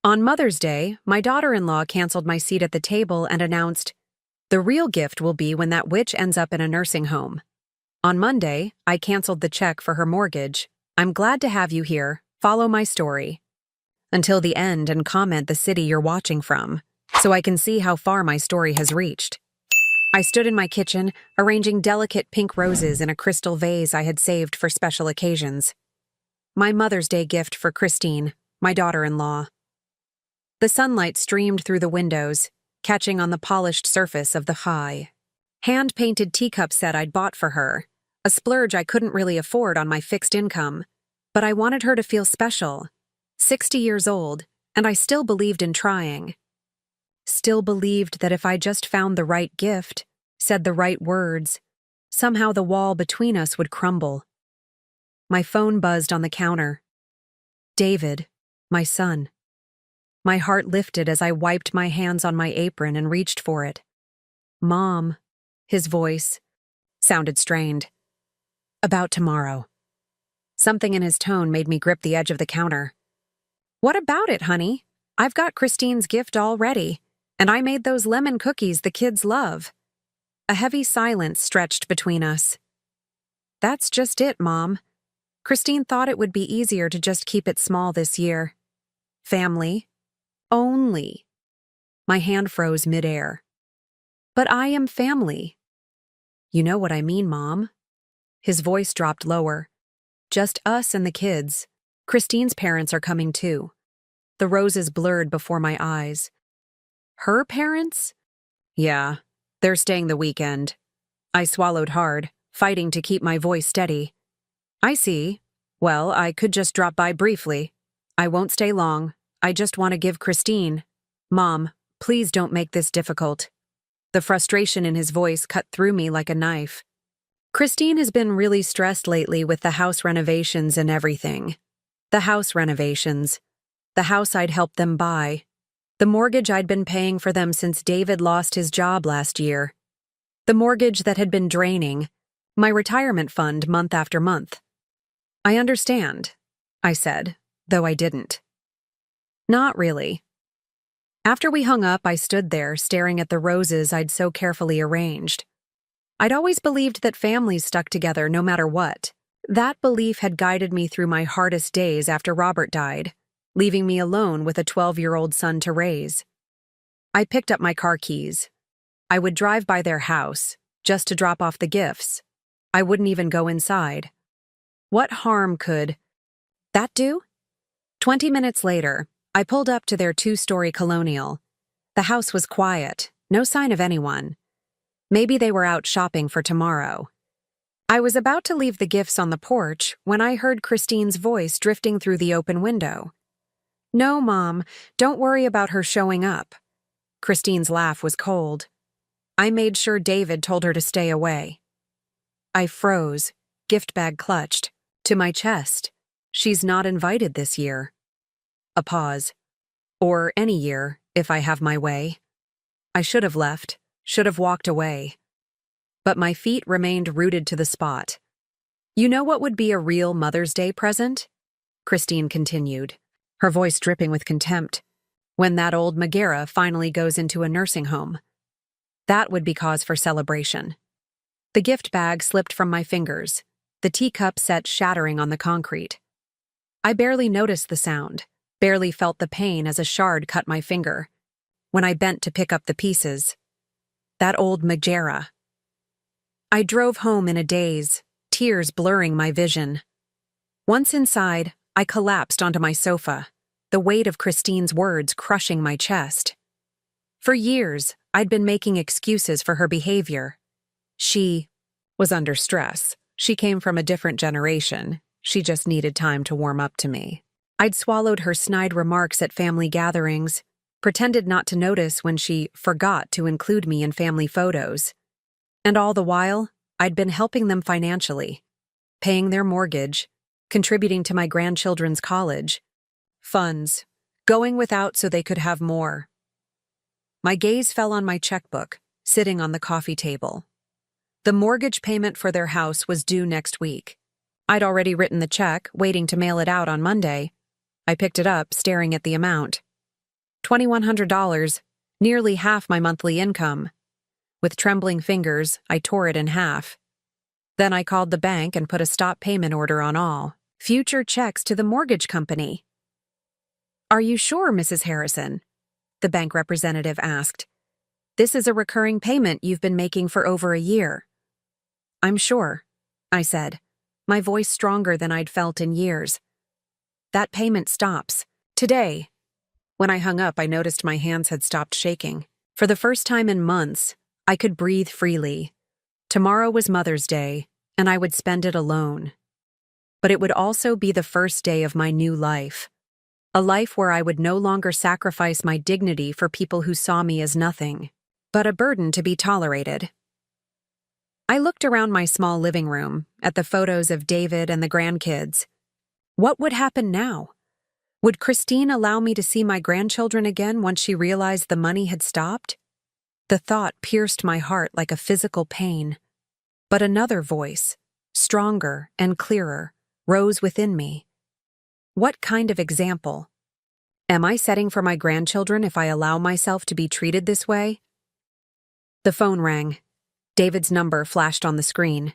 On Mother's Day, my daughter-in-law canceled my seat at the table and announced, "The real gift will be when that witch ends up in a nursing home." On Monday, I canceled the check for her mortgage. "I'm glad to have you here. Follow my story until the end and comment the city you're watching from, so I can see how far my story has reached." I stood in my kitchen, arranging delicate pink roses in a crystal vase I had saved for special occasions. My Mother's Day gift for Christine, my daughter-in-law. The sunlight streamed through the windows, catching on the polished surface of the high, hand-painted teacup set I'd bought for her, a splurge I couldn't really afford on my fixed income, but I wanted her to feel special. 60 years old, and I still believed in trying. Still believed that if I just found the right gift, said the right words, somehow the wall between us would crumble. My phone buzzed on the counter. David, my son. My heart lifted as I wiped my hands on my apron and reached for it. "Mom," his voice sounded strained. "About tomorrow." Something in his tone made me grip the edge of the counter. "What about it, honey? I've got Christine's gift all ready, and I made those lemon cookies the kids love." A heavy silence stretched between us. "That's just it, Mom. Christine thought it would be easier to just keep it small this year. Family. Only." My hand froze midair. "But I am family." "You know what I mean, Mom." His voice dropped lower. "Just us and the kids. Christine's parents are coming too." The roses blurred before my eyes. "Her parents?" "Yeah, they're staying the weekend." I swallowed hard, fighting to keep my voice steady. "I see. Well, I could just drop by briefly. I won't stay long. I just want to give Christine—" "Mom, please don't make this difficult." The frustration in his voice cut through me like a knife. "Christine has been really stressed lately with the house renovations and everything." The house renovations. The house I'd helped them buy. The mortgage I'd been paying for them since David lost his job last year. The mortgage that had been draining my retirement fund month after month. "I understand," I said, though I didn't. "Not really." After we hung up, I stood there, staring at the roses I'd so carefully arranged. I'd always believed that families stuck together no matter what. That belief had guided me through my hardest days after Robert died, leaving me alone with a 12-year-old son to raise. I picked up my car keys. I would drive by their house, just to drop off the gifts. I wouldn't even go inside. What harm could that do? 20 minutes later, I pulled up to their 2-story colonial. The house was quiet, no sign of anyone. Maybe they were out shopping for tomorrow. I was about to leave the gifts on the porch when I heard Christine's voice drifting through the open window. "No, Mom, don't worry about her showing up." Christine's laugh was cold. "I made sure David told her to stay away." I froze, gift bag clutched, to my chest. "She's not invited this year." A pause. "Or any year, if I have my way." I should have left, should have walked away. But my feet remained rooted to the spot. "You know what would be a real Mother's Day present?" Christine continued, her voice dripping with contempt. "When that old Megara finally goes into a nursing home. That would be cause for celebration." The gift bag slipped from my fingers, the teacup set shattering on the concrete. I barely noticed the sound, barely felt the pain as a shard cut my finger. When I bent to pick up the pieces, that old Megara. I drove home in a daze, tears blurring my vision. Once inside, I collapsed onto my sofa, the weight of Christine's words crushing my chest. For years, I'd been making excuses for her behavior. She was under stress. She came from a different generation. She just needed time to warm up to me. I'd swallowed her snide remarks at family gatherings, pretended not to notice when she forgot to include me in family photos. And all the while, I'd been helping them financially, paying their mortgage, contributing to my grandchildren's college, funds, going without so they could have more. My gaze fell on my checkbook, sitting on the coffee table. The mortgage payment for their house was due next week. I'd already written the check, waiting to mail it out on Monday. I picked it up, staring at the amount. $2,100, nearly half my monthly income. With trembling fingers, I tore it in half. Then I called the bank and put a stop payment order on all future checks to the mortgage company. "Are you sure, Mrs. Harrison?" the bank representative asked. "This is a recurring payment you've been making for over a year." "I'm sure," I said, my voice stronger than I'd felt in years. "That payment stops today." When I hung up, I noticed my hands had stopped shaking. For the first time in months, I could breathe freely. Tomorrow was Mother's Day, and I would spend it alone. But it would also be the first day of my new life. A life where I would no longer sacrifice my dignity for people who saw me as nothing, but a burden to be tolerated. I looked around my small living room, at the photos of David and the grandkids. What would happen now? Would Christine allow me to see my grandchildren again once she realized the money had stopped? The thought pierced my heart like a physical pain. But another voice, stronger and clearer, rose within me. What kind of example? Am I setting for my grandchildren if I allow myself to be treated this way? The phone rang. David's number flashed on the screen.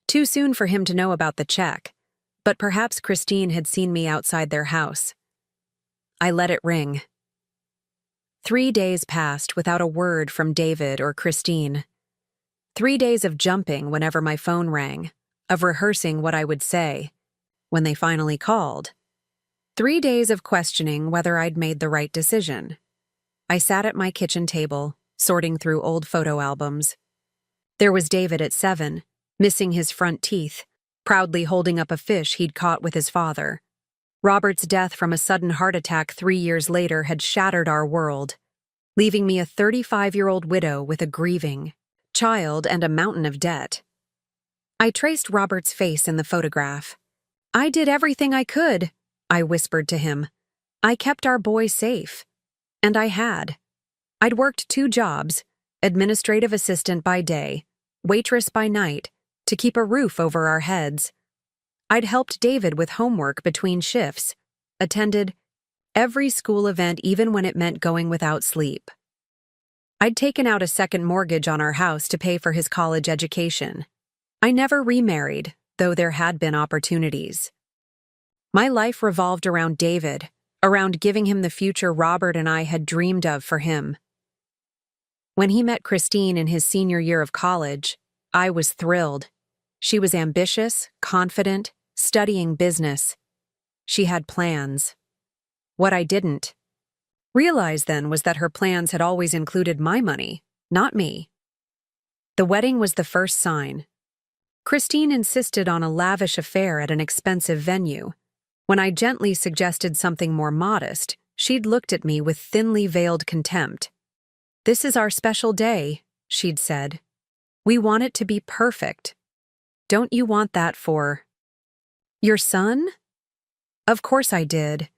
Too soon for him to know about the check, but perhaps Christine had seen me outside their house. I let it ring. 3 days passed without a word from David or Christine. 3 days of jumping whenever my phone rang, of rehearsing what I would say when they finally called. 3 days of questioning whether I'd made the right decision. I sat at my kitchen table, sorting through old photo albums. There was David at 7, missing his front teeth, proudly holding up a fish he'd caught with his father. Robert's death from a sudden heart attack 3 years later had shattered our world, leaving me a 35-year-old widow with a grieving child and a mountain of debt. I traced Robert's face in the photograph. "I did everything I could," I whispered to him. "I kept our boy safe." And I had. I'd worked 2 jobs, administrative assistant by day, waitress by night, to keep a roof over our heads. I'd helped David with homework between shifts, attended every school event even when it meant going without sleep. I'd taken out a second mortgage on our house to pay for his college education. I never remarried, though there had been opportunities. My life revolved around David, around giving him the future Robert and I had dreamed of for him. When he met Christine in his senior year of college, I was thrilled. She was ambitious, confident, studying business. She had plans. What I didn't realize then was that her plans had always included my money, not me. The wedding was the first sign. Christine insisted on a lavish affair at an expensive venue. When I gently suggested something more modest, she'd looked at me with thinly veiled contempt. "This is our special day," she'd said. "We want it to be perfect. Don't you want that for your son?" Of course I did.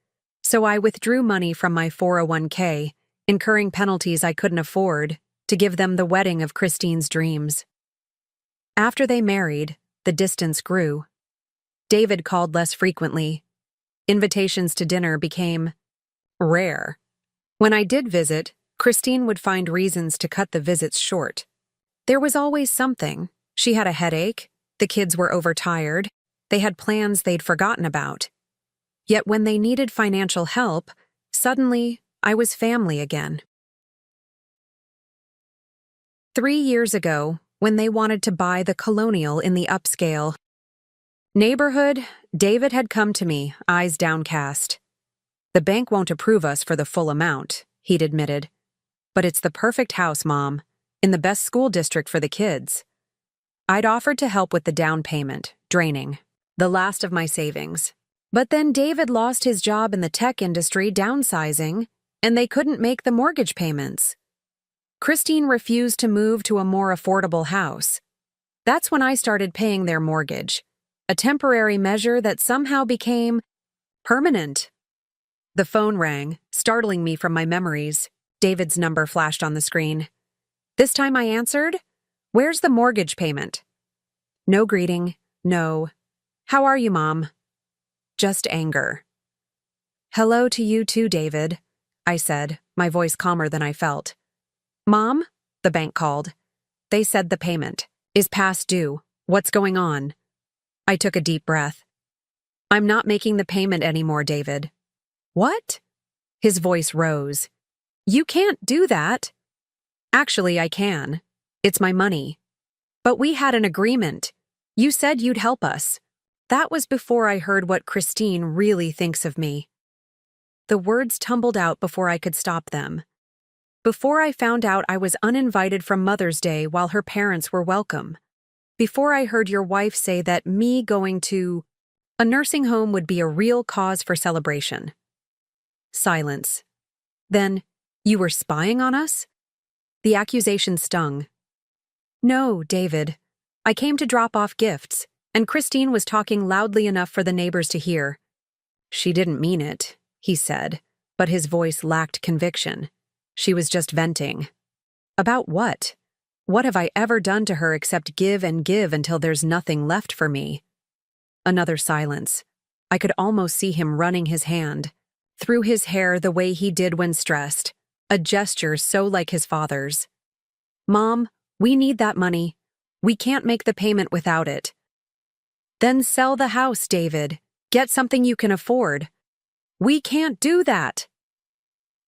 So I withdrew money from my 401k, incurring penalties I couldn't afford, to give them the wedding of Christine's dreams. After they married, the distance grew. David called less frequently. Invitations to dinner became rare. When I did visit, Christine would find reasons to cut the visits short. There was always something. She had a headache, the kids were overtired, they had plans they'd forgotten about. Yet when they needed financial help, suddenly I was family again. 3 years ago, when they wanted to buy the Colonial in the upscale neighborhood, David had come to me, eyes downcast. "The bank won't approve us for the full amount," he'd admitted. "But it's the perfect house, Mom, in the best school district for the kids." I'd offered to help with the down payment, draining the last of my savings. But then David lost his job in the tech industry, downsizing, and they couldn't make the mortgage payments. Christine refused to move to a more affordable house. That's when I started paying their mortgage, a temporary measure that somehow became permanent. The phone rang, startling me from my memories. David's number flashed on the screen. This time I answered, "Where's the mortgage payment?" No greeting, no. "How are you, Mom?" Just anger. "Hello to you too, David. I said, my voice calmer than I felt. Mom? The bank called. They said the payment is past due. What's going on? I took a deep breath. I'm not making the payment anymore, David. What? His voice rose. You can't do that. Actually, I can. It's my money. But we had an agreement. You said you'd help us. That was before I heard what Christine really thinks of me. The words tumbled out before I could stop them. Before I found out I was uninvited from Mother's Day while her parents were welcome. Before I heard your wife say that me going to a nursing home would be a real cause for celebration. Silence. Then, you were spying on us? The accusation stung. No, David. I came to drop off gifts, and Christine was talking loudly enough for the neighbors to hear. She didn't mean it, he said, but his voice lacked conviction. She was just venting. About what? What have I ever done to her except give and give until there's nothing left for me? Another silence. I could almost see him running his hand through his hair the way he did when stressed, a gesture so like his father's. Mom, we need that money. We can't make the payment without it. Then sell the house, David. Get something you can afford. We can't do that.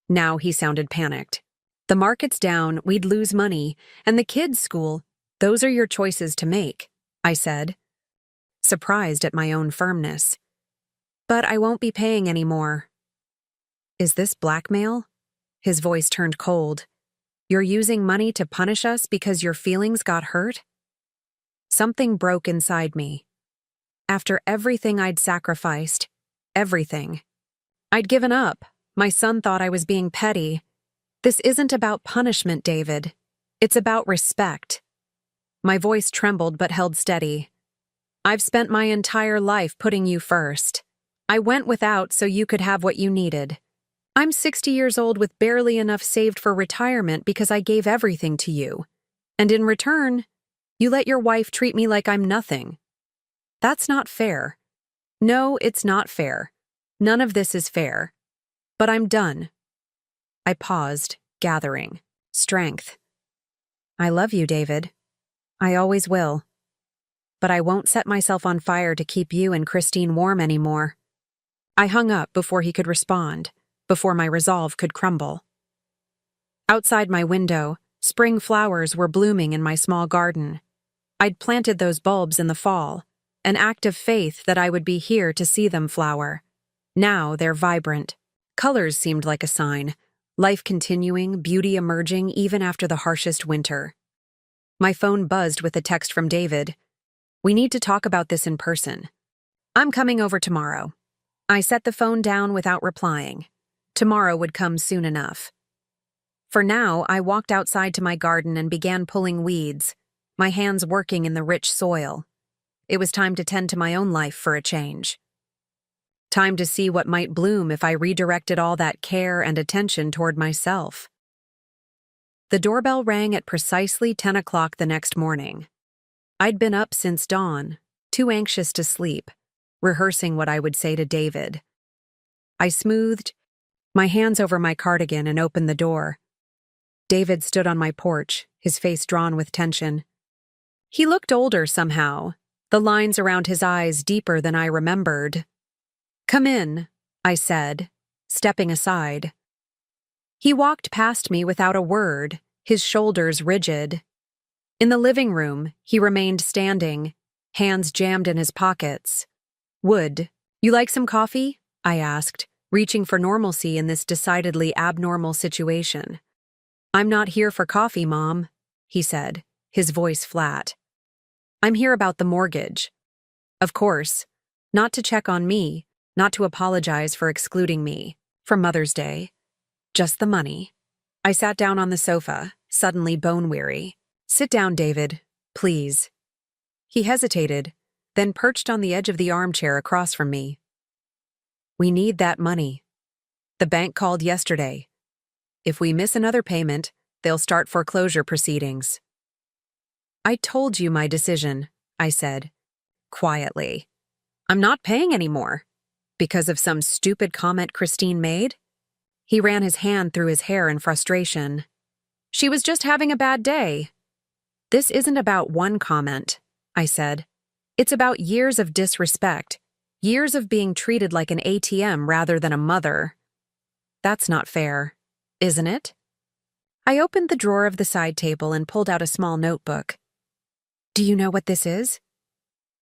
Now he sounded panicked. The market's down, we'd lose money, and the kids' school, those are your choices to make, I said, surprised at my own firmness. But I won't be paying anymore. Is this blackmail? His voice turned cold. You're using money to punish us because your feelings got hurt? Something broke inside me. After everything I'd sacrificed, everything. I'd given up. My son thought I was being petty. This isn't about punishment, David. It's about respect. My voice trembled but held steady. I've spent my entire life putting you first. I went without so you could have what you needed. I'm 60 years old with barely enough saved for retirement because I gave everything to you. And in return, you let your wife treat me like I'm nothing. That's not fair. No, it's not fair. None of this is fair. But I'm done. I paused, gathering strength. I love you, David. I always will. But I won't set myself on fire to keep you and Christine warm anymore. I hung up before he could respond, before my resolve could crumble. Outside my window, spring flowers were blooming in my small garden. I'd planted those bulbs in the fall, an act of faith that I would be here to see them flower. Now they're vibrant. Colors seemed like a sign, life continuing, beauty emerging even after the harshest winter. My phone buzzed with a text from David. We need to talk about this in person. I'm coming over tomorrow. I set the phone down without replying. Tomorrow would come soon enough. For now, I walked outside to my garden and began pulling weeds, my hands working in the rich soil. It was time to tend to my own life for a change. Time to see what might bloom if I redirected all that care and attention toward myself. The doorbell rang at precisely 10 o'clock the next morning. I'd been up since dawn, too anxious to sleep, rehearsing what I would say to David. I smoothed my hands over my cardigan and opened the door. David stood on my porch, his face drawn with tension. He looked older somehow, the lines around his eyes deeper than I remembered. Come in, I said, stepping aside. He walked past me without a word, his shoulders rigid. In the living room, he remained standing, hands jammed in his pockets. Would you like some coffee? I asked, reaching for normalcy in this decidedly abnormal situation. I'm not here for coffee, Mom, he said, his voice flat. I'm here about the mortgage. Of course, not to check on me, not to apologize for excluding me from Mother's Day. Just the money. I sat down on the sofa, suddenly bone-weary. Sit down, David, please. He hesitated, then perched on the edge of the armchair across from me. We need that money. The bank called yesterday. If we miss another payment, they'll start foreclosure proceedings. I told you my decision, I said, quietly. I'm not paying anymore. Because of some stupid comment Christine made? He ran his hand through his hair in frustration. She was just having a bad day. This isn't about one comment, I said. It's about years of disrespect, years of being treated like an ATM rather than a mother. That's not fair, isn't it? I opened the drawer of the side table and pulled out a small notebook. Do you know what this is?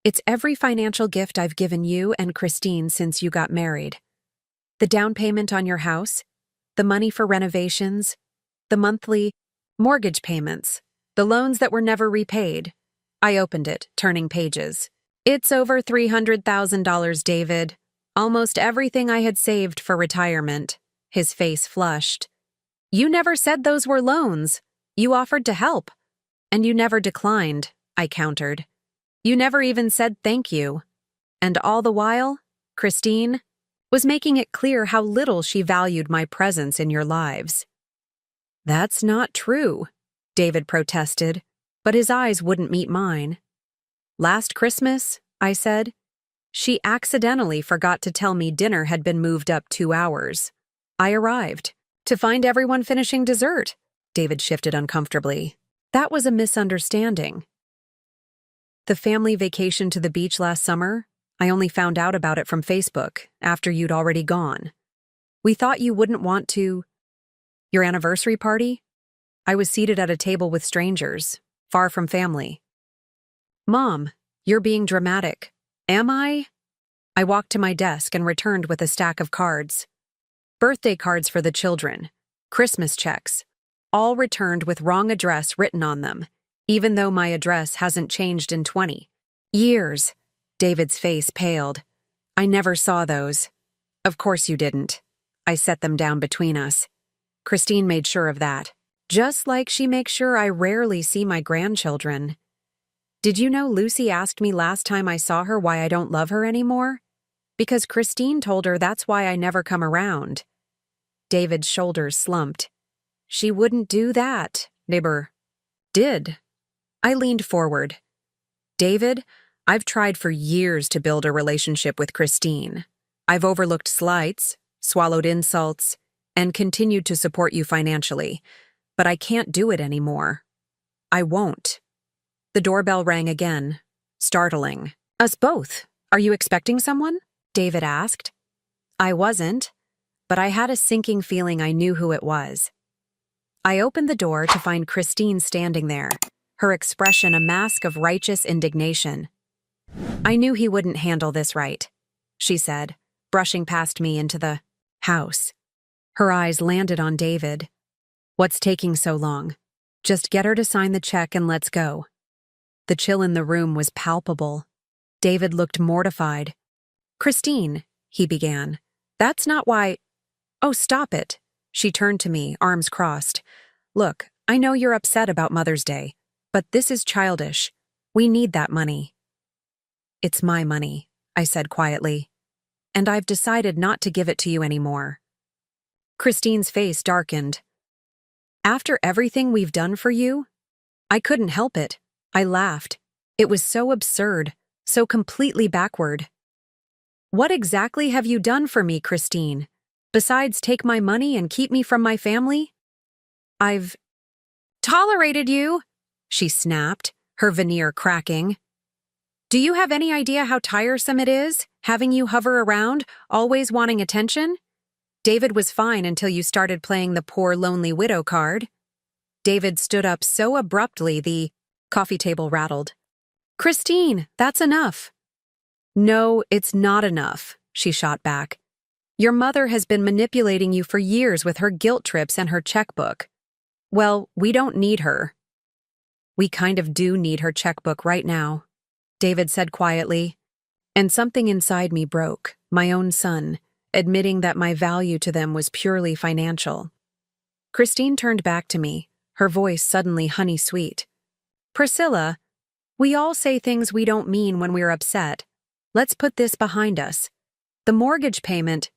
It's every financial gift I've given you and Christine since you got married. The down payment on your house, the money for renovations, the monthly mortgage payments, the loans that were never repaid. I opened it, turning pages. It's over $300,000, David. Almost everything I had saved for retirement. His face flushed. You never said those were loans. You offered to help. And you never declined, I countered. You never even said thank you. And all the while, Christine was making it clear how little she valued my presence in your lives. That's not true, David protested, but his eyes wouldn't meet mine. Last Christmas, I said, she accidentally forgot to tell me dinner had been moved up 2 hours. I arrived to find everyone finishing dessert. David shifted uncomfortably. That was a misunderstanding. The family vacation to the beach last summer, I only found out about it from Facebook after you'd already gone. We thought you wouldn't want to. Your anniversary party? I was seated at a table with strangers, far from family. Mom, you're being dramatic. Am I? I walked to my desk and returned with a stack of cards. Birthday cards for the children, Christmas checks, all returned with wrong address written on them, even though my address hasn't changed in 20 years. David's face paled. I never saw those. Of course you didn't. I set them down between us. Christine made sure of that. Just like she makes sure I rarely see my grandchildren. Did you know Lucy asked me last time I saw her why I don't love her anymore? Because Christine told her that's why I never come around. David's shoulders slumped. She wouldn't do that, neighbor. Did. I leaned forward. David, I've tried for years to build a relationship with Christine. I've overlooked slights, swallowed insults, and continued to support you financially, but I can't do it anymore. I won't. The doorbell rang again, startling. Us both. Are you expecting someone? David asked. I wasn't, but I had a sinking feeling I knew who it was. I opened the door to find Christine standing there, her expression a mask of righteous indignation. I knew he wouldn't handle this right, she said, brushing past me into the house. Her eyes landed on David. What's taking so long? Just get her to sign the check and let's go. The chill in the room was palpable. David looked mortified. Christine, he began. That's not why. Oh, stop it. She turned to me, arms crossed. Look, I know you're upset about Mother's Day, but this is childish. We need that money. It's my money, I said quietly, and I've decided not to give it to you anymore. Christine's face darkened. After everything we've done for you? I couldn't help it. I laughed. It was so absurd, so completely backward. What exactly have you done for me, Christine? Besides take my money and keep me from my family? I've tolerated you, she snapped, her veneer cracking. Do you have any idea how tiresome it is, having you hover around, always wanting attention? David was fine until you started playing the poor lonely widow card. David stood up so abruptly the coffee table rattled. Christine, that's enough. No, it's not enough, she shot back. Your mother has been manipulating you for years with her guilt trips and her checkbook. Well, we don't need her. We kind of do need her checkbook right now, David said quietly, and something inside me broke, my own son, admitting that my value to them was purely financial. Christine turned back to me, her voice suddenly honey-sweet. Priscilla, we all say things we don't mean when we're upset. Let's put this behind us. The mortgage payment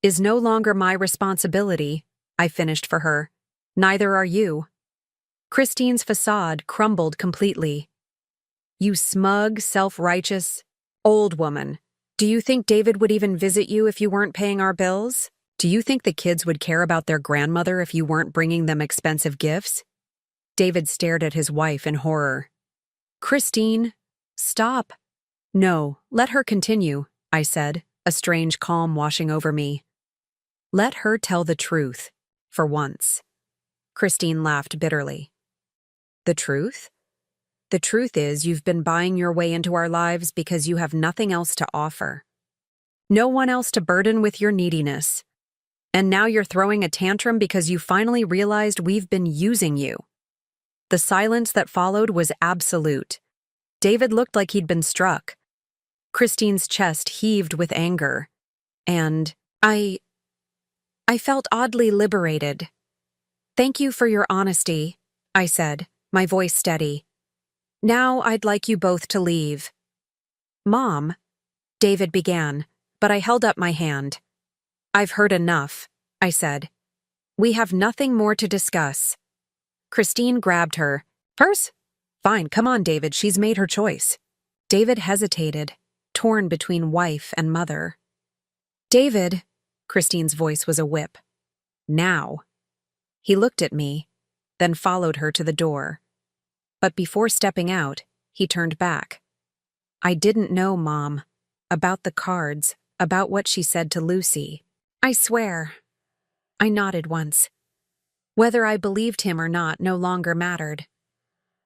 is no longer my responsibility, I finished for her. Neither are you. Christine's facade crumbled completely. You smug, self-righteous, old woman. Do you think David would even visit you if you weren't paying our bills? Do you think the kids would care about their grandmother if you weren't bringing them expensive gifts? David stared at his wife in horror. Christine, stop. No, let her continue, I said, a strange calm washing over me. Let her tell the truth, for once. Christine laughed bitterly. The truth? The truth is you've been buying your way into our lives because you have nothing else to offer. No one else to burden with your neediness. And now you're throwing a tantrum because you finally realized we've been using you. The silence that followed was absolute. David looked like he'd been struck. Christine's chest heaved with anger. And I felt oddly liberated. Thank you for your honesty, I said, my voice steady. Now I'd like you both to leave. Mom, David began, but I held up my hand. I've heard enough, I said. We have nothing more to discuss. Christine grabbed her. Purse? Fine, come on, David, she's made her choice. David hesitated, torn between wife and mother. David, Christine's voice was a whip. Now. He looked at me, then followed her to the door. But before stepping out, he turned back. I didn't know, Mom. About the cards, about what she said to Lucy. I swear. I nodded once. Whether I believed him or not no longer mattered.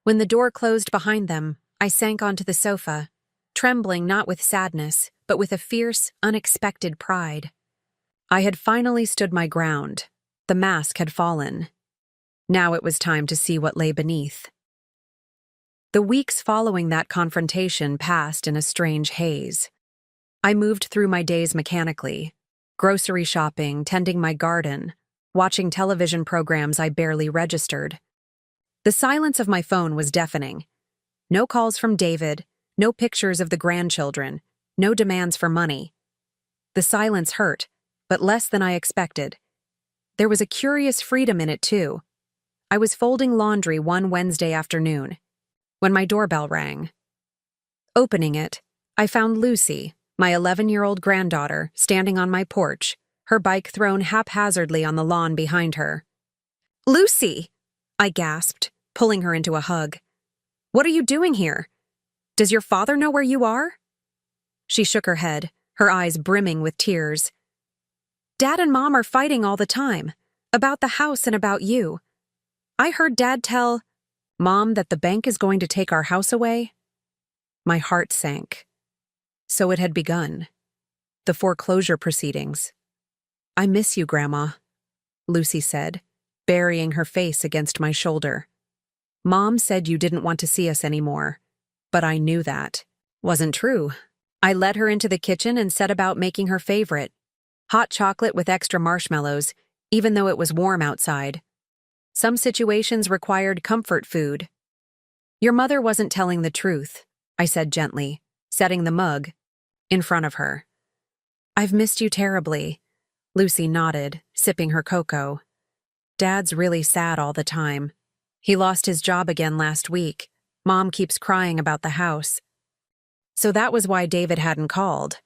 When the door closed behind them, I sank onto the sofa, trembling not with sadness, but with a fierce, unexpected pride. I had finally stood my ground. The mask had fallen. Now it was time to see what lay beneath. The weeks following that confrontation passed in a strange haze. I moved through my days mechanically, grocery shopping, tending my garden, watching television programs I barely registered. The silence of my phone was deafening. No calls from David, no pictures of the grandchildren, no demands for money. The silence hurt, but less than I expected. There was a curious freedom in it, too. I was folding laundry one Wednesday afternoon, when my doorbell rang. Opening it, I found Lucy, my 11-year-old granddaughter, standing on my porch, her bike thrown haphazardly on the lawn behind her. Lucy! I gasped, pulling her into a hug. What are you doing here? Does your father know where you are? She shook her head, her eyes brimming with tears. Dad and Mom are fighting all the time, about the house and about you. I heard Dad tell Mom that the bank is going to take our house away. My heart sank. So it had begun. The foreclosure proceedings. I miss you, Grandma, Lucy said, burying her face against my shoulder. Mom said you didn't want to see us anymore, but I knew that wasn't true. I led her into the kitchen and set about making her favorite, hot chocolate with extra marshmallows, even though it was warm outside. Some situations required comfort food. Your mother wasn't telling the truth, I said gently, setting the mug in front of her. I've missed you terribly, Lucy nodded, sipping her cocoa. Dad's really sad all the time. He lost his job again last week. Mom keeps crying about the house. So that was why David hadn't called.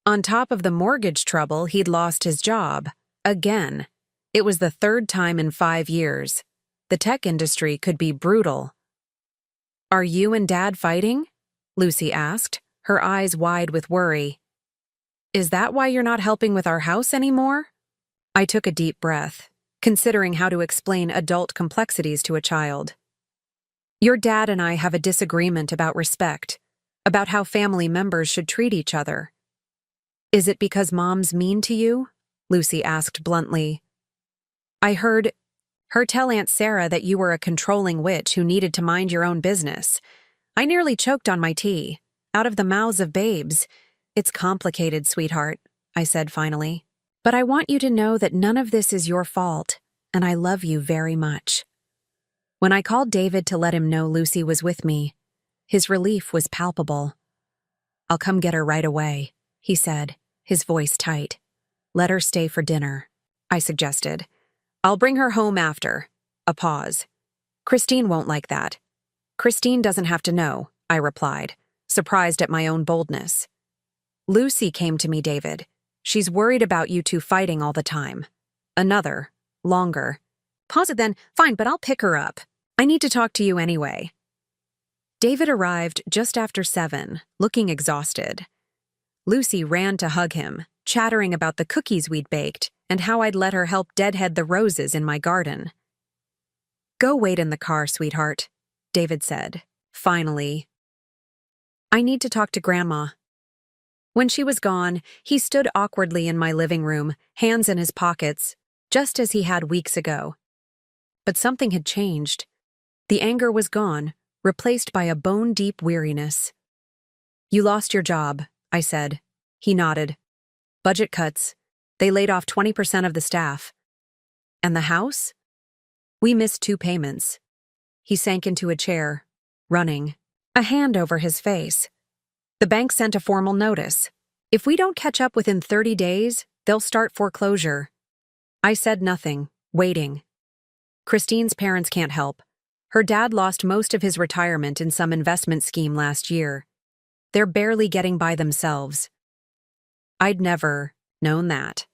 On top of the mortgage trouble, he'd lost his job. Again. It was the third time in 5 years. The tech industry could be brutal. Are you and Dad fighting? Lucy asked, her eyes wide with worry. Is that why you're not helping with our house anymore? I took a deep breath, considering how to explain adult complexities to a child. Your dad and I have a disagreement about respect, about how family members should treat each other. Is it because Mom's mean to you? Lucy asked bluntly. I heard her tell Aunt Sarah that you were a controlling witch who needed to mind your own business. I nearly choked on my tea, out of the mouths of babes. It's complicated, sweetheart, I said finally. But I want you to know that none of this is your fault, and I love you very much. When I called David to let him know Lucy was with me, his relief was palpable. I'll come get her right away, he said, his voice tight. Let her stay for dinner, I suggested. I'll bring her home after. A pause. Christine won't like that. Christine doesn't have to know, I replied, surprised at my own boldness. Lucy came to me, David. She's worried about you two fighting all the time. Another, longer. Pause it then. Fine, but I'll pick her up. I need to talk to you anyway. David arrived just after 7, looking exhausted. Lucy ran to hug him, chattering about the cookies we'd baked and how I'd let her help deadhead the roses in my garden. Go wait in the car, sweetheart, David said, finally. I need to talk to Grandma. When she was gone, he stood awkwardly in my living room, hands in his pockets, just as he had weeks ago. But something had changed. The anger was gone, replaced by a bone-deep weariness. You lost your job, I said. He nodded. Budget cuts. They laid off 20% of the staff. And the house? We missed 2 payments. He sank into a chair, running, a hand over his face. The bank sent a formal notice. If we don't catch up within 30 days, they'll start foreclosure. I said nothing, waiting. Christine's parents can't help. Her dad lost most of his retirement in some investment scheme last year. They're barely getting by themselves. I'd never known that.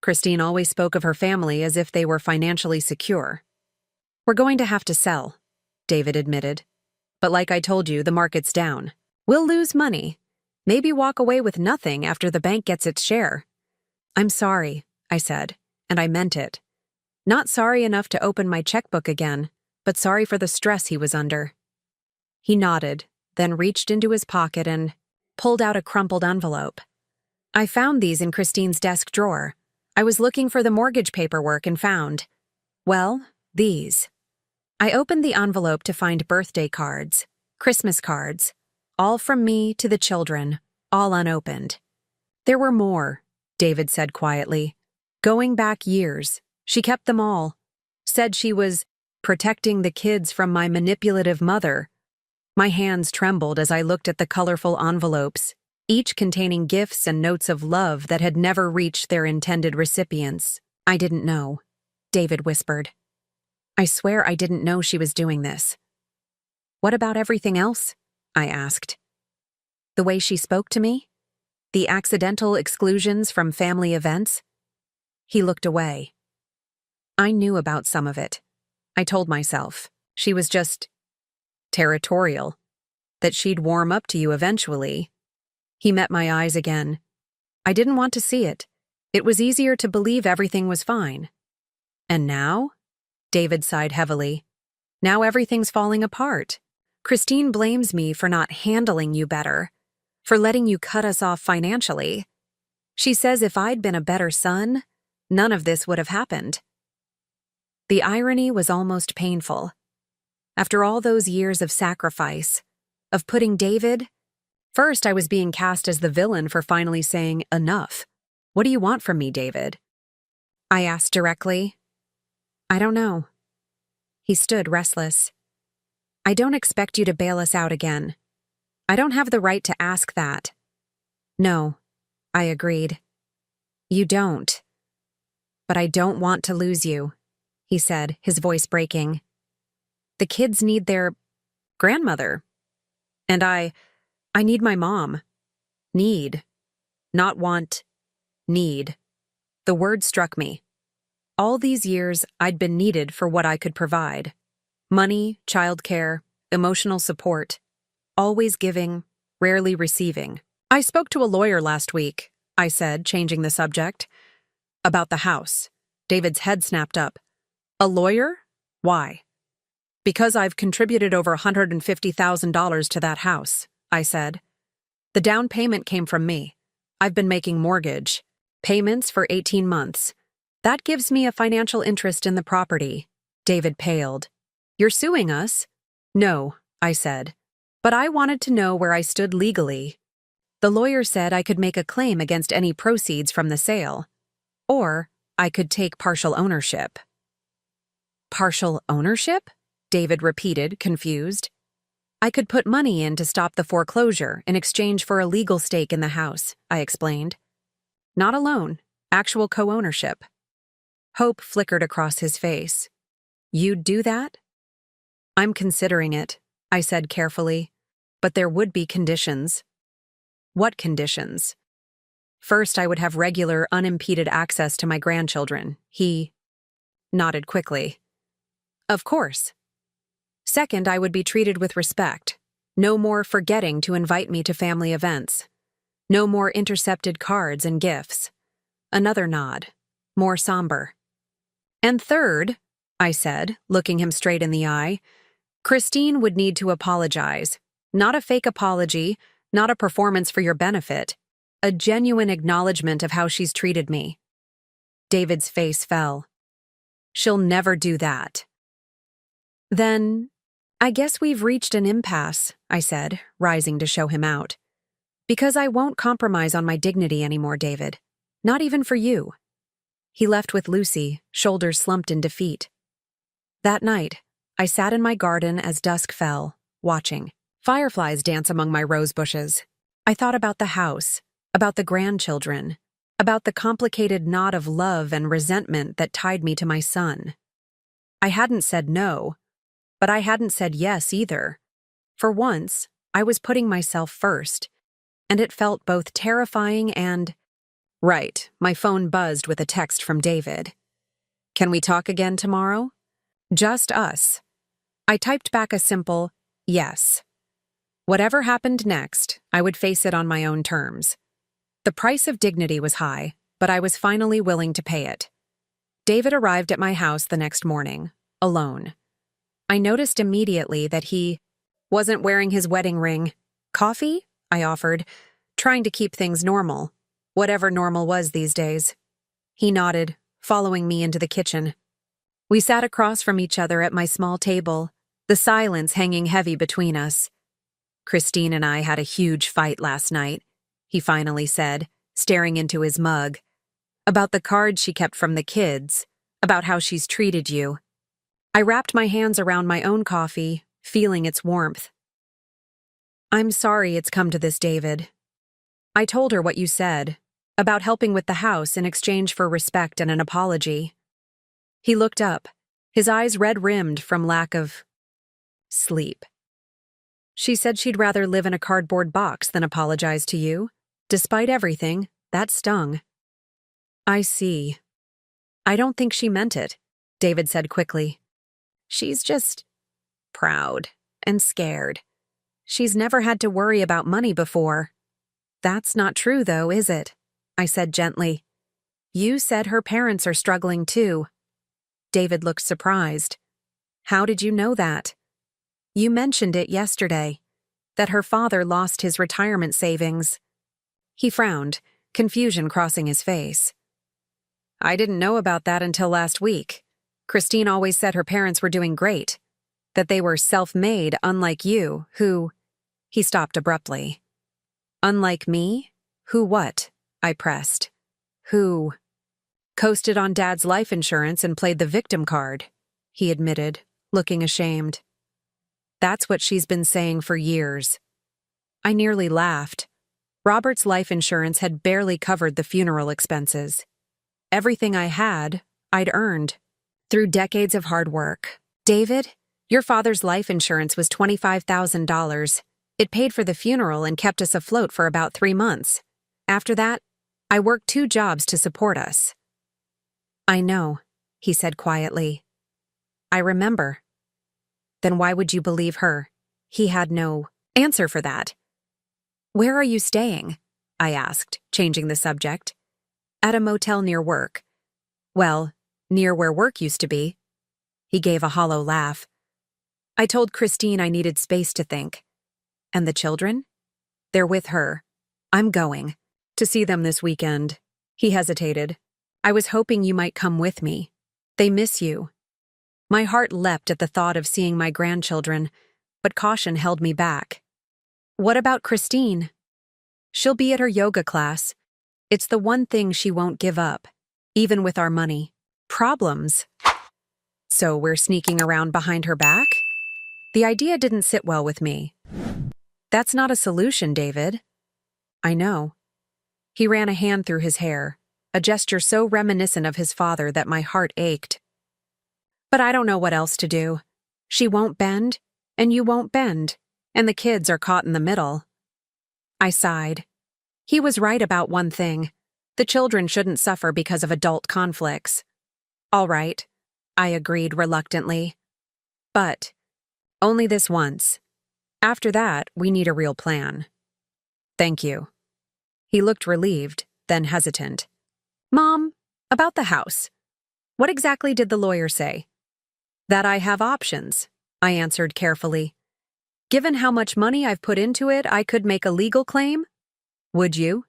Christine always spoke of her family as if they were financially secure. We're going to have to sell, David admitted. But like I told you, the market's down. We'll lose money. Maybe walk away with nothing after the bank gets its share. I'm sorry, I said, and I meant it. Not sorry enough to open my checkbook again, but sorry for the stress he was under. He nodded, then reached into his pocket and pulled out a crumpled envelope. I found these in Christine's desk drawer. I was looking for the mortgage paperwork and found, well, these. I opened the envelope to find birthday cards, Christmas cards, all from me to the children, all unopened. There were more, David said quietly. Going back years, she kept them all. Said she was protecting the kids from my manipulative mother. My hands trembled as I looked at the colorful envelopes, each containing gifts and notes of love that had never reached their intended recipients. I didn't know, David whispered. I swear I didn't know she was doing this. What about everything else? I asked. The way she spoke to me? The accidental exclusions from family events? He looked away. I knew about some of it. I told myself she was just territorial, that she'd warm up to you eventually. He met my eyes again. I didn't want to see it. It was easier to believe everything was fine. And now? David sighed heavily. Now everything's falling apart. Christine blames me for not handling you better, for letting you cut us off financially. She says if I'd been a better son, none of this would have happened. The irony was almost painful. After all those years of sacrifice, of putting David, first I was being cast as the villain for finally saying, enough. What do you want from me, David? I asked directly. I don't know. He stood restless. I don't expect you to bail us out again. I don't have the right to ask that. No, I agreed. You don't. But I don't want to lose you, he said, his voice breaking. The kids need their grandmother. And I need my mom. Need. Not want. Need. The word struck me. All these years, I'd been needed for what I could provide. Money, childcare, emotional support. Always giving, rarely receiving. I spoke to a lawyer last week, I said, changing the subject. About the house. David's head snapped up. A lawyer? Why? Because I've contributed over $150,000 to that house, I said. The down payment came from me. I've been making mortgage payments for 18 months. That gives me a financial interest in the property. David paled. You're suing us? No, I said. But I wanted to know where I stood legally. The lawyer said I could make a claim against any proceeds from the sale. Or I could take partial ownership. Partial ownership? David repeated, confused. I could put money in to stop the foreclosure in exchange for a legal stake in the house, I explained. Not a loan, actual co-ownership. Hope flickered across his face. You'd do that? I'm considering it, I said carefully, but there would be conditions. What conditions? First, I would have regular, unimpeded access to my grandchildren. He nodded quickly. Of course. Second, I would be treated with respect. No more forgetting to invite me to family events. No more intercepted cards and gifts. Another nod, more somber. And third, I said, looking him straight in the eye, Christine would need to apologize. Not a fake apology, not a performance for your benefit. A genuine acknowledgement of how she's treated me. David's face fell. She'll never do that. Then, I guess we've reached an impasse, I said, rising to show him out. Because I won't compromise on my dignity anymore, David. Not even for you. He left with Lucy, shoulders slumped in defeat. That night, I sat in my garden as dusk fell, watching. Fireflies dance among my rose bushes. I thought about the house, about the grandchildren, about the complicated knot of love and resentment that tied me to my son. I hadn't said no, but I hadn't said yes either. For once, I was putting myself first, and it felt both terrifying and… Right, my phone buzzed with a text from David. Can we talk again tomorrow? Just us. I typed back a simple yes. Whatever happened next, I would face it on my own terms. The price of dignity was high, but I was finally willing to pay it. David arrived at my house the next morning, alone. I noticed immediately that he wasn't wearing his wedding ring. Coffee? I offered, trying to keep things normal, whatever normal was these days. He nodded, following me into the kitchen. We sat across from each other at my small table, the silence hanging heavy between us. Christine and I had a huge fight last night, he finally said, staring into his mug. About the cards she kept from the kids, about how she's treated you. I wrapped my hands around my own coffee, feeling its warmth. I'm sorry it's come to this, David. I told her what you said, about helping with the house in exchange for respect and an apology. He looked up, his eyes red-rimmed from lack of sleep. She said she'd rather live in a cardboard box than apologize to you. Despite everything, that stung. I see. I don't think she meant it, David said quickly. She's just proud and scared. She's never had to worry about money before. That's not true, though, is it? I said gently. You said her parents are struggling, too. David looked surprised. How did you know that? You mentioned it yesterday, that her father lost his retirement savings. He frowned, confusion crossing his face. I didn't know about that until last week. Christine always said her parents were doing great, that they were self-made, unlike you, who… He stopped abruptly. Unlike me? Who what? I pressed. Who… Coasted on Dad's life insurance and played the victim card, he admitted, looking ashamed. That's what she's been saying for years. I nearly laughed. Robert's life insurance had barely covered the funeral expenses. Everything I had, I'd earned. Through decades of hard work. David, your father's life insurance was $25,000. It paid for the funeral and kept us afloat for about 3 months. After that, I worked 2 jobs to support us. I know, he said quietly. I remember. Then why would you believe her? He had no answer for that. Where are you staying? I asked, changing the subject. At a motel near work. Well, near where work used to be. He gave a hollow laugh. I told Christine I needed space to think. And the children? They're with her. I'm going. To see them this weekend. He hesitated. I was hoping you might come with me. They miss you. My heart leapt at the thought of seeing my grandchildren, but caution held me back. What about Christine? She'll be at her yoga class. It's the one thing she won't give up, even with our money. Problems. So we're sneaking around behind her back? The idea didn't sit well with me. That's not a solution, David. I know. He ran a hand through his hair, a gesture so reminiscent of his father that my heart ached. But I don't know what else to do. She won't bend, and you won't bend, and the kids are caught in the middle. I sighed. He was right about one thing. The children shouldn't suffer because of adult conflicts. All right, I agreed reluctantly. But only this once. After that, we need a real plan. Thank you. He looked relieved, then hesitant. Mom, about the house. What exactly did the lawyer say? That I have options, I answered carefully. Given how much money I've put into it, I could make a legal claim? Would you?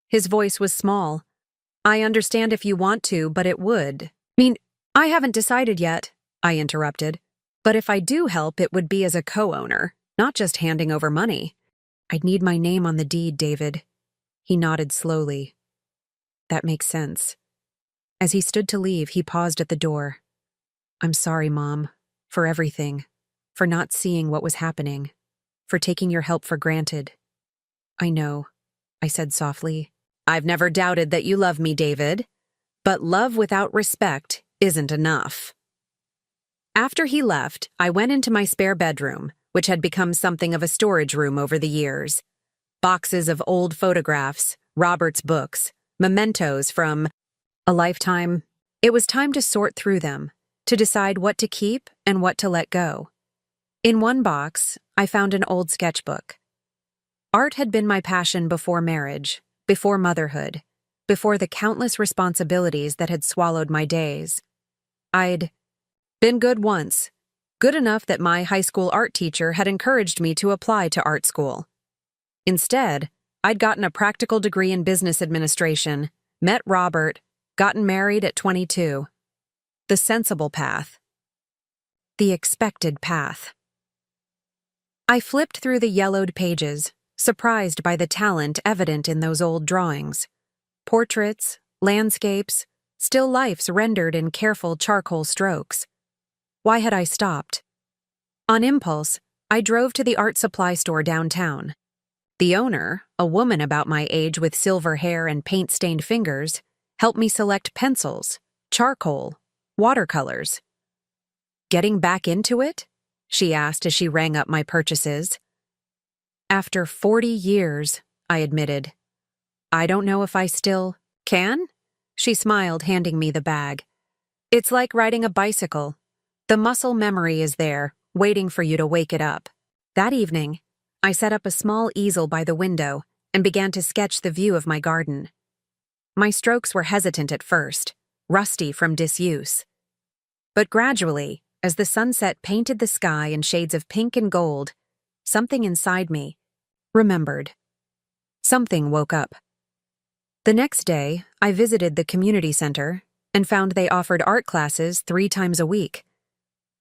His voice was small. I understand if you want to, but it would. I haven't decided yet, I interrupted. But if I do help, it would be as a co-owner, not just handing over money. I'd need my name on the deed, David. He nodded slowly. That makes sense. As he stood to leave, he paused at the door. I'm sorry, Mom, for everything, for not seeing what was happening, for taking your help for granted. I know, I said softly. I've never doubted that you love me, David. But love without respect isn't enough. After he left, I went into my spare bedroom, which had become something of a storage room over the years. Boxes of old photographs, Robert's books, mementos from a lifetime. It was time to sort through them, to decide what to keep and what to let go. In one box, I found an old sketchbook. Art had been my passion before marriage, before motherhood, before the countless responsibilities that had swallowed my days. I'd been good once, good enough that my high school art teacher had encouraged me to apply to art school. Instead, I'd gotten a practical degree in business administration, met Robert, gotten married at 22. The sensible path. The expected path. I flipped through the yellowed pages, surprised by the talent evident in those old drawings. Portraits, landscapes, still lifes rendered in careful charcoal strokes. Why had I stopped? On impulse, I drove to the art supply store downtown. The owner, a woman about my age with silver hair and paint-stained fingers, helped me select pencils, charcoal, watercolors. Getting back into it? She asked as she rang up my purchases. After 40 years, I admitted. I don't know if I still can? She smiled, handing me the bag. It's like riding a bicycle. The muscle memory is there, waiting for you to wake it up. That evening, I set up a small easel by the window and began to sketch the view of my garden. My strokes were hesitant at first, rusty from disuse. But gradually, as the sunset painted the sky in shades of pink and gold, something inside me remembered. Something woke up. The next day, I visited the community center and found they offered art classes 3 times a week.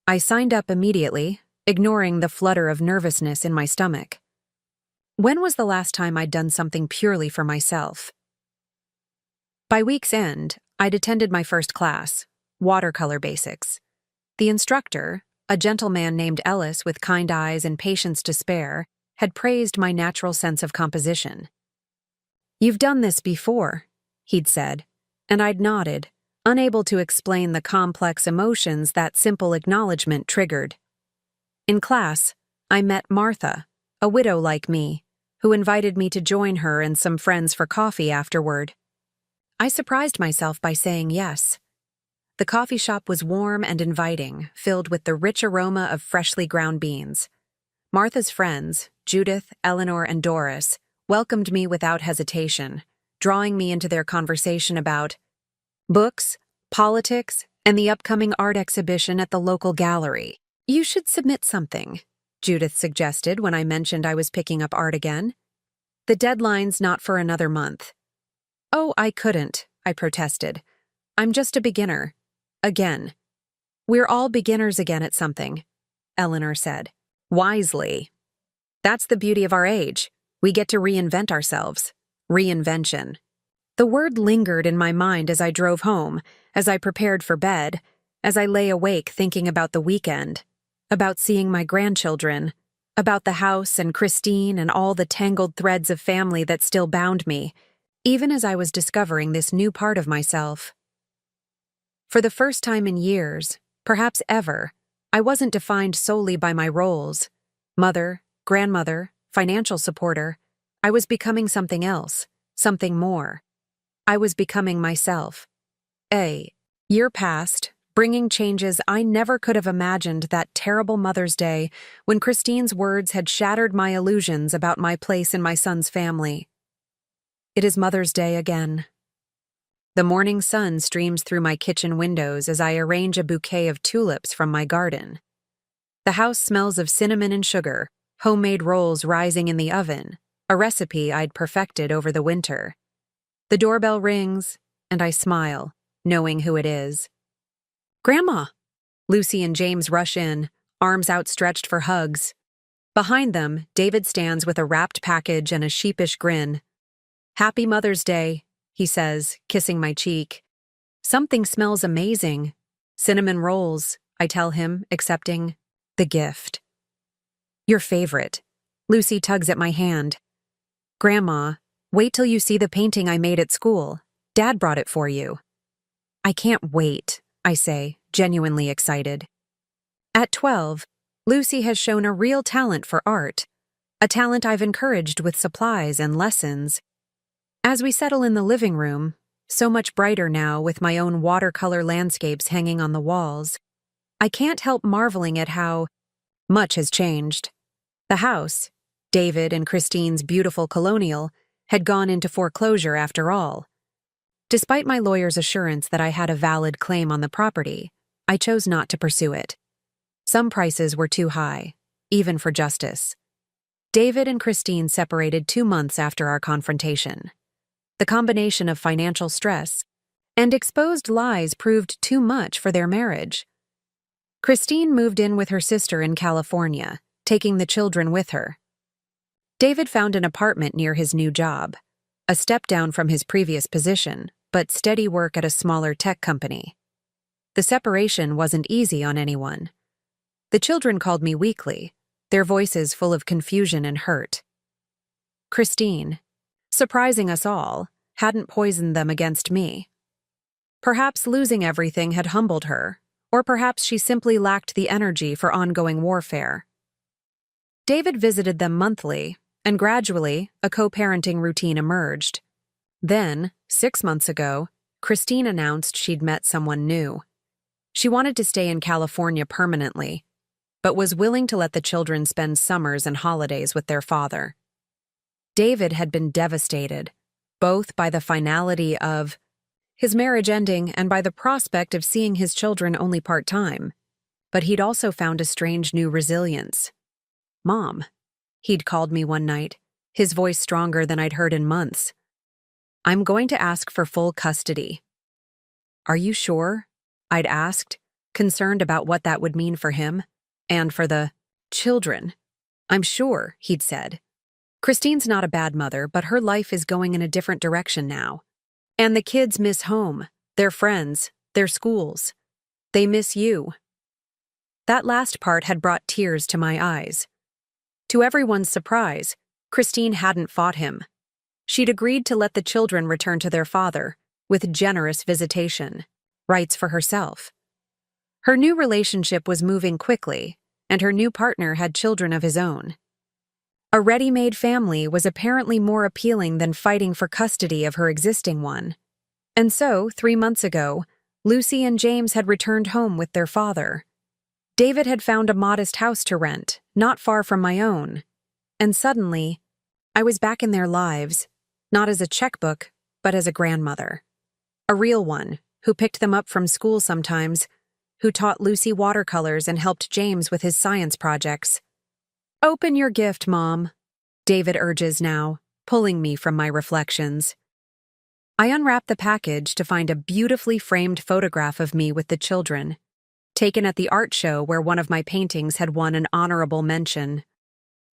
I signed up immediately, ignoring the flutter of nervousness in my stomach. When was the last time I'd done something purely for myself? By week's end, I'd attended my first class, watercolor basics. The instructor, a gentleman named Ellis with kind eyes and patience to spare, had praised my natural sense of composition. You've done this before, he'd said, and I'd nodded, unable to explain the complex emotions that simple acknowledgement triggered. In class, I met Martha, a widow like me, who invited me to join her and some friends for coffee afterward. I surprised myself by saying yes. The coffee shop was warm and inviting, filled with the rich aroma of freshly ground beans. Martha's friends, Judith, Eleanor, and Doris, welcomed me without hesitation, drawing me into their conversation about books, politics, and the upcoming art exhibition at the local gallery. You should submit something, Judith suggested when I mentioned I was picking up art again. The deadline's not for another month. Oh, I couldn't, I protested. I'm just a beginner. Again. We're all beginners again at something, Eleanor said. Wisely. That's the beauty of our age. We get to reinvent ourselves. Reinvention. The word lingered in my mind as I drove home, as I prepared for bed, as I lay awake thinking about the weekend, about seeing my grandchildren, about the house and Christine and all the tangled threads of family that still bound me, even as I was discovering this new part of myself. For the first time in years, perhaps ever, I wasn't defined solely by my roles. Mother, grandmother, financial supporter. I was becoming something else, something more. I was becoming myself. A year passed, bringing changes I never could have imagined that terrible Mother's Day when Christine's words had shattered my illusions about my place in my son's family. It is Mother's Day again. The morning sun streams through my kitchen windows as I arrange a bouquet of tulips from my garden. The house smells of cinnamon and sugar, homemade rolls rising in the oven, a recipe I'd perfected over the winter. The doorbell rings, and I smile, knowing who it is. Grandma! Lucy and James rush in, arms outstretched for hugs. Behind them, David stands with a wrapped package and a sheepish grin. Happy Mother's Day, he says, kissing my cheek. Something smells amazing. Cinnamon rolls, I tell him, accepting the gift. Your favorite. Lucy tugs at my hand. Grandma, wait till you see the painting I made at school. Dad brought it for you. I can't wait, I say, genuinely excited. At 12, Lucy has shown a real talent for art, a talent I've encouraged with supplies and lessons. As we settle in the living room, so much brighter now with my own watercolor landscapes hanging on the walls, I can't help marveling at how much has changed. The house, David and Christine's beautiful colonial, had gone into foreclosure after all. Despite my lawyer's assurance that I had a valid claim on the property, I chose not to pursue it. Some prices were too high, even for justice. David and Christine separated 2 months after our confrontation. The combination of financial stress and exposed lies proved too much for their marriage. Christine moved in with her sister in California, taking the children with her. David found an apartment near his new job, a step down from his previous position, but steady work at a smaller tech company. The separation wasn't easy on anyone. The children called me weekly, their voices full of confusion and hurt. Christine, surprising us all, hadn't poisoned them against me. Perhaps losing everything had humbled her, or perhaps she simply lacked the energy for ongoing warfare. David visited them monthly, and gradually, a co-parenting routine emerged. Then, 6 months ago, Christine announced she'd met someone new. She wanted to stay in California permanently, but was willing to let the children spend summers and holidays with their father. David had been devastated, both by the finality of his marriage ending and by the prospect of seeing his children only part-time. But he'd also found a strange new resilience. Mom, he'd called me one night, his voice stronger than I'd heard in months. I'm going to ask for full custody. Are you sure? I'd asked, concerned about what that would mean for him and for the children. I'm sure, he'd said. Christine's not a bad mother, but her life is going in a different direction now. And the kids miss home, their friends, their schools. They miss you. That last part had brought tears to my eyes. To everyone's surprise, Christine hadn't fought him. She'd agreed to let the children return to their father, with generous visitation, rights for herself. Her new relationship was moving quickly, and her new partner had children of his own. A ready-made family was apparently more appealing than fighting for custody of her existing one. And so, 3 months ago, Lucy and James had returned home with their father. David had found a modest house to rent, not far from my own. And suddenly, I was back in their lives, not as a checkbook, but as a grandmother. A real one, who picked them up from school sometimes, who taught Lucy watercolors and helped James with his science projects. Open your gift, Mom, David urges now, pulling me from my reflections. I unwrap the package to find a beautifully framed photograph of me with the children, taken at the art show where one of my paintings had won an honorable mention.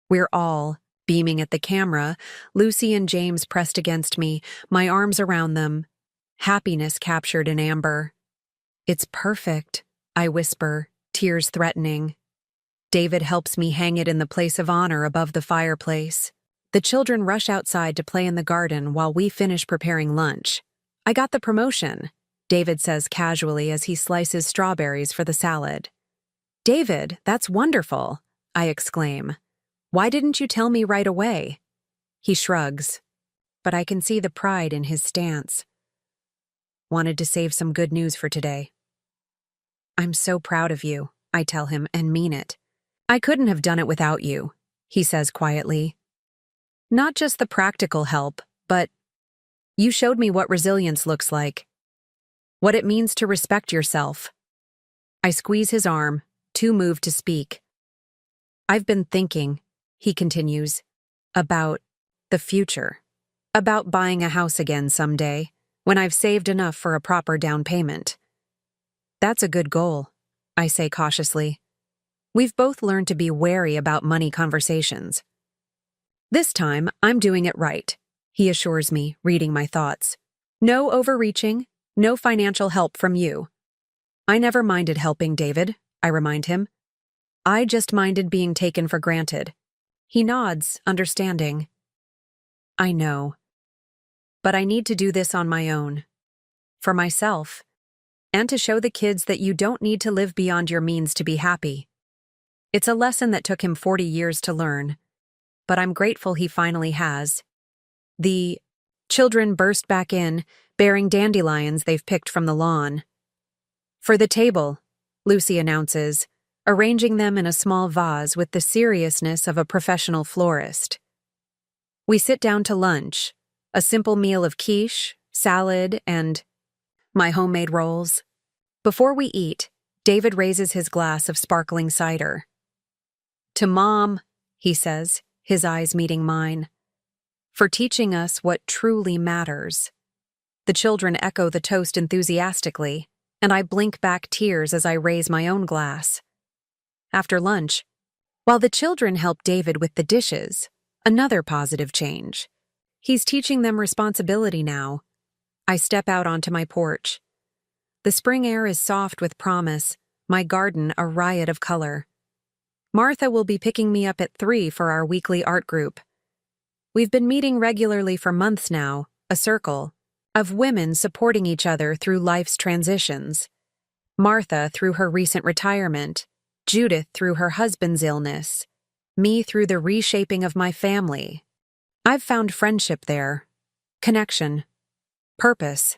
We're all, beaming at the camera, Lucy and James pressed against me, my arms around them, happiness captured in amber. It's perfect, I whisper, tears threatening. David helps me hang it in the place of honor above the fireplace. The children rush outside to play in the garden while we finish preparing lunch. I got the promotion, David says casually as he slices strawberries for the salad. David, that's wonderful, I exclaim. Why didn't you tell me right away? He shrugs. but I can see the pride in his stance. Wanted to save some good news for today. I'm so proud of you, I tell him, and mean it. I couldn't have done it without you, he says quietly. Not just the practical help, but you showed me what resilience looks like. What it means to respect yourself. I squeeze his arm, too moved to speak. I've been thinking, he continues, about the future. About buying a house again someday, when I've saved enough for a proper down payment. That's a good goal, I say cautiously. We've both learned to be wary about money conversations. This time, I'm doing it right, he assures me, reading my thoughts. No overreaching, no financial help from you. I never minded helping David, I remind him. I just minded being taken for granted. He nods, understanding. I know. But I need to do this on my own. For myself. And to show the kids that you don't need to live beyond your means to be happy. It's a lesson that took him 40 years to learn. But I'm grateful he finally has. The children burst back in, bearing dandelions they've picked from the lawn. For the table, Lucy announces, arranging them in a small vase with the seriousness of a professional florist. We sit down to lunch, a simple meal of quiche, salad, and my homemade rolls. Before we eat, David raises his glass of sparkling cider. To Mom, he says, his eyes meeting mine, for teaching us what truly matters. The children echo the toast enthusiastically, and I blink back tears as I raise my own glass. After lunch, while the children help David with the dishes, another positive change. He's teaching them responsibility now. I step out onto my porch. The spring air is soft with promise, my garden a riot of color. Martha will be picking me up at 3 for our weekly art group. We've been meeting regularly for months now, a circle of women supporting each other through life's transitions. Martha through her recent retirement, Judith through her husband's illness, me through the reshaping of my family. I've found friendship there, connection, purpose.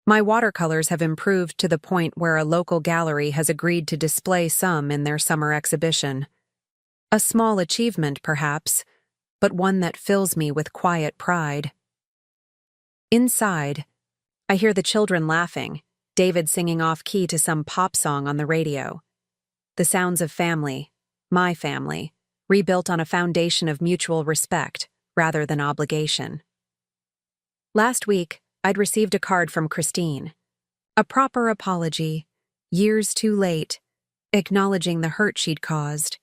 My watercolors have improved to the point where a local gallery has agreed to display some in their summer exhibition. A small achievement, perhaps, but one that fills me with quiet pride. Inside, I hear the children laughing, David singing off-key to some pop song on the radio. The sounds of family, my family, rebuilt on a foundation of mutual respect rather than obligation. Last week, I'd received a card from Christine. A proper apology, years too late, acknowledging the hurt she'd caused.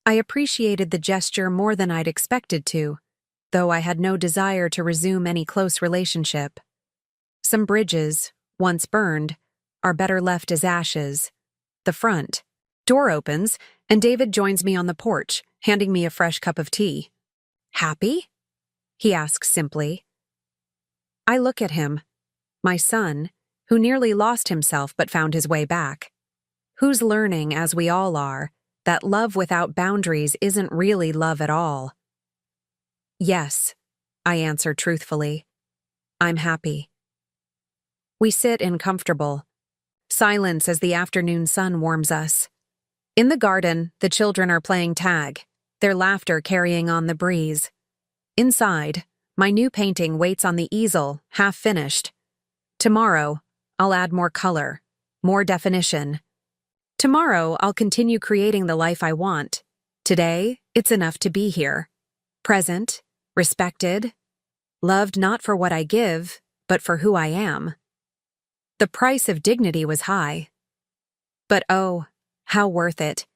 I appreciated the gesture more than I'd expected to, though I had no desire to resume any close relationship. Some bridges, once burned, are better left as ashes. The front door opens, and David joins me on the porch, handing me a fresh cup of tea. Happy? He asks simply. I look at him, my son, who nearly lost himself but found his way back. Who's learning, as we all are, that love without boundaries isn't really love at all. Yes, I answer truthfully. I'm happy. We sit in comfortable silence as the afternoon sun warms us. In the garden, the children are playing tag, their laughter carrying on the breeze. Inside, my new painting waits on the easel, half finished. Tomorrow, I'll add more color, more definition. Tomorrow, I'll continue creating the life I want. Today, it's enough to be here. Present, respected, loved not for what I give, but for who I am. The price of dignity was high. But oh, how worth it.